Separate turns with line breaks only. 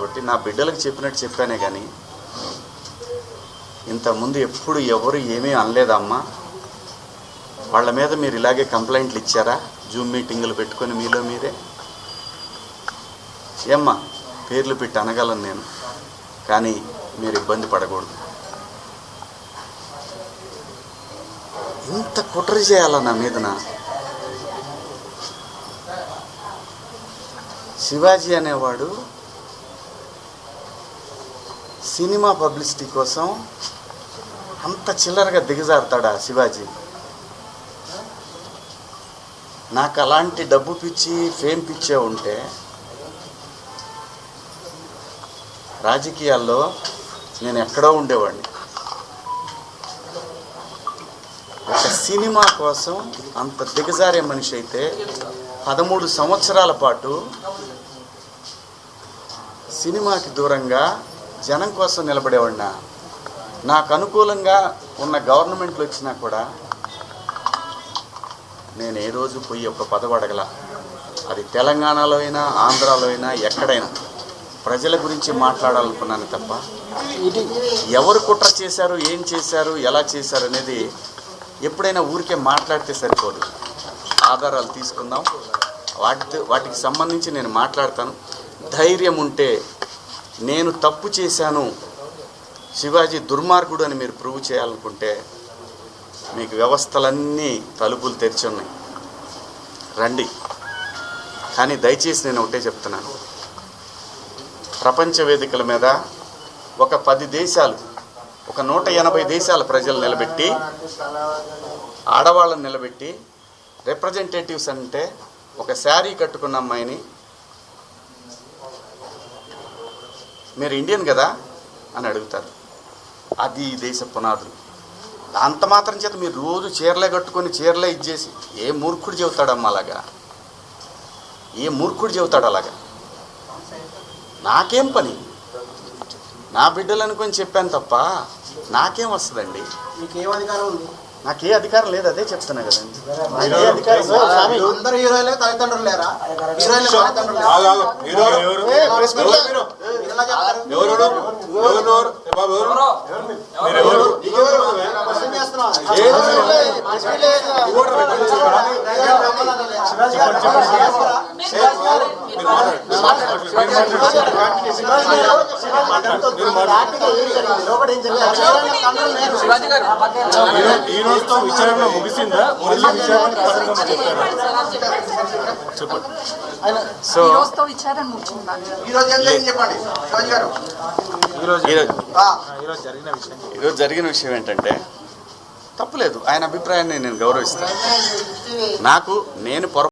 కాబట్టి నా బిడ్డలకు చెప్పినట్టు చెప్పానే కానీ ఇంతకుముందు ఎప్పుడు ఎవరు ఏమీ అనలేదమ్మా. వాళ్ళ మీద మీరు ఇలాగే కంప్లైంట్లు ఇచ్చారా? జూమ్ మీటింగులు పెట్టుకొని మీలో మీరే ఏమ్మా పేర్లు పెట్టి అనగలను నేను, కానీ మీరు ఇబ్బంది పడకూడదు. ఇంత కుట్ర చేయాలా నా మీదన? శివాజీ అనేవాడు సినిమా పబ్లిసిటీ కోసం అంత చిల్లరగా దిగజారుతాడా శివాజీ? నాకు అలాంటి డబ్బు పిచ్చి ఫేమ్ పిచ్చే ఉంటే రాజకీయాల్లో నేను ఎక్కడో ఉండేవాడిని. ఒక సినిమా కోసం అంత దిగజారే మనిషి అయితే 13 సంవత్సరాల పాటు సినిమాకి దూరంగా జనం కోసం నిలబడేవాడినా. నాకు అనుకూలంగా ఉన్న గవర్నమెంట్లు వచ్చినా కూడా నేను ఏ రోజు పోయి ఒక పదవి అడగల. అది తెలంగాణలో అయినా ఆంధ్రాలో అయినా ఎక్కడైనా ప్రజల గురించి మాట్లాడాలనుకున్నాను తప్ప ఎవరు కుట్ర చేశారు, ఏం చేశారు, ఎలా చేశారు అనేది ఎప్పుడైనా ఊరికే మాట్లాడితే సరిపోదు. ఆధారాలు తీసుకుందాం, వాటికి సంబంధించి నేను మాట్లాడతాను. ధైర్యం ఉంటే నేను తప్పు చేశాను, శివాజీ దుర్మార్గుడు అని మీరు ప్రూవ్ చేయాలనుకుంటే మీకు వ్యవస్థలన్నీ తలుపులు తెరిచి ఉన్నాయి, రండి. కానీ దయచేసి నేను ఒకటే చెప్తున్నాను, ప్రపంచ వేదికల మీద ఒక 10 దేశాలు, ఒక 180 దేశాల ప్రజలు నిలబెట్టి, ఆడవాళ్ళని నిలబెట్టి, రిప్రజెంటేటివ్స్ అంటే ఒక శారీ కట్టుకున్న అమ్మాయిని మీరు ఇండియన్ కదా అని అడుగుతారు. అది ఈ దేశ పునాదులు. అంత మాత్రం చేత మీరు రోజు చీరలే కట్టుకొని చీరలే ఇచ్చేసి ఏ మూర్ఖుడు చెబుతాడమ్మా అలాగా? ఏ మూర్ఖుడు చెబుతాడు అలాగా? నాకేం పని? నా బిడ్డలు అనుకొని చెప్పాను తప్ప నాకేం వస్తుందండి?
మీకేం అధికారం ఉంది?
నాకే అధికారం లేదు, అదే చెప్తున్నా కదండి.
అందరు హీరోలే తల్లిదండ్రులు లేరా?
ఈ రోజుతో విచారణ ముగిసిందా?
ఈరోజు జరిగిన విషయం ఏంటంటే తప్పులేదు, ఆయన అభిప్రాయాన్ని నేను గౌరవిస్తాను. నేను